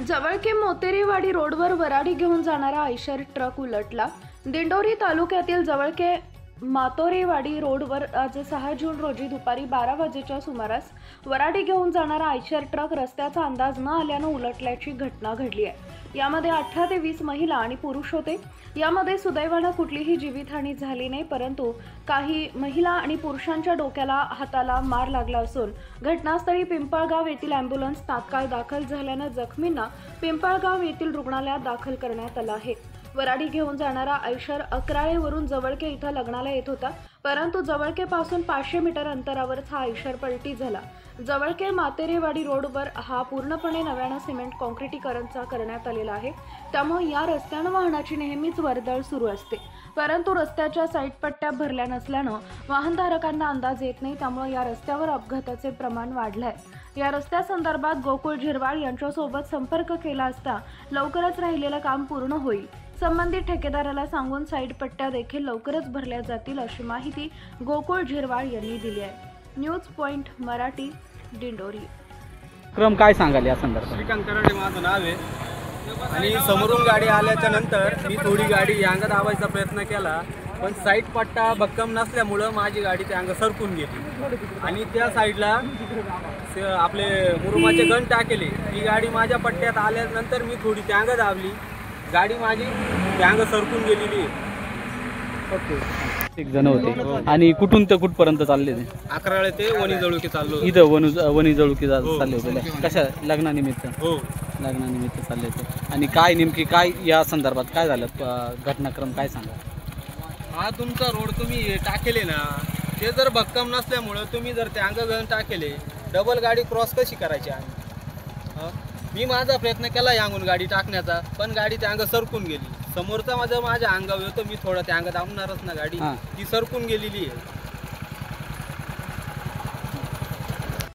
जवळके मोतेरेवाडी रोडवर वराडी घेऊन जाणारा आयशर ट्रक उलटला। दिंडोरी तालुक्यातील जवळके मातोरेवाडी रोडवर आज 6 जून रोजी दुपारी 12 वाजेच्या सुमारास वराडी घेऊन जाणारा आयशर ट्रक रस्त्याचा अंदाज न आल्याने उलटल्याची घटना घडली आहे। यामध्ये 18 ते 20 महिला आणि पुरुष होते। यामध्ये सुदैवाने कुठलीही जीवितहानी झाली नाही, परंतु काही महिला आणि पुरुषांच्या डोक्याला हाताला मार लागला असून घटनास्थळी पिंपळगाव येथील ॲम्ब्युलन्स तात्काळ दाखल झाल्याने जखमींना पिंपळगाव येथील रुग्णालयात दाखल करण्यात आलं आहे। वराडी घेऊन जाणारा आयशर अकराळेवरून जवळके इथं लग्नाला येत होता, परंतु जवळके पासून 500 मीटर अंतरावरच हा आयशर पलटी झाला। जवळके मातेरेवाडी रोडवर हा पूर्णपणे नव्यानं सिमेंट कॉन्क्रिटीकरणचा करण्यात आलेला आहे, त्यामुळे या रस्त्यानं वाहनाची नेहमीच वर्दळ सुरू असते, परंतु रस्त्याच्या साईड पट्ट्या भरल्या नसल्यानं वाहनधारकांना अंदाज येत नाही, त्यामुळे या रस्त्यावर अपघाताचे प्रमाण वाढले आहे। या रस्त्यासंदर्भात गोकुळ झिरवाळ यांच्यासोबत संपर्क केला असता लवकरच राहिलेलं काम पूर्ण होईल। संबंधित ठेकेदाराला सांगून साईड पट्ट्या देखील लवकरच भरल्या जातील अशी माहिती गोकुळ झिरवाळ यांनी दिली आहे। News point Marathi, Dindori. क्रम काय सांगाल या संदर्भात? श्रीकांत कराडे माझं नाव आहे आणि समोरून गाडी आल्याच्या नंतर मी थोडी गाडी अंग दाबायचा प्रयत्न केला, पण साईड पट्टा भक्कम नसल्यामुळं माझी गाडी त्या अंग सरकून गेली आणि त्या साईडला आपले मुरुमाचे गण टाकले। ती गाडी माझ्या पट्ट्यात आल्यानंतर मी थोडी त्या अंग दाबली, गाडी माझी त्या अंग सरकून गेलेली आहे। ओके, एक जण होते आणि कुठून ते कुठपर्यंत चालले ते? अकराळे ते वणी जळुके चाललो। इथं वणी जळुकी चालले होते कशा लग्नानिमित्त? हो, लग्नानिमित्त चालले होते। आणि काय नेमकी काय या संदर्भात काय झालं, घटनाक्रम काय सांगा? हा तुमचा रोड तुम्ही टाकेले ना, ते जर भक्कम नसल्यामुळं तुम्ही जर ते अंग गण टाकेले, डबल गाडी क्रॉस कशी करायची आम्ही? मी माझा प्रयत्न केला यांगून गाडी टाकण्याचा, पण गाडी त्या अंग सरकून गेली। समोरचा माझ्या अंगावर होतं, मी थोडं त्या अंग दाबणारच ना, गाडी ती सरकून गेलेली आहे।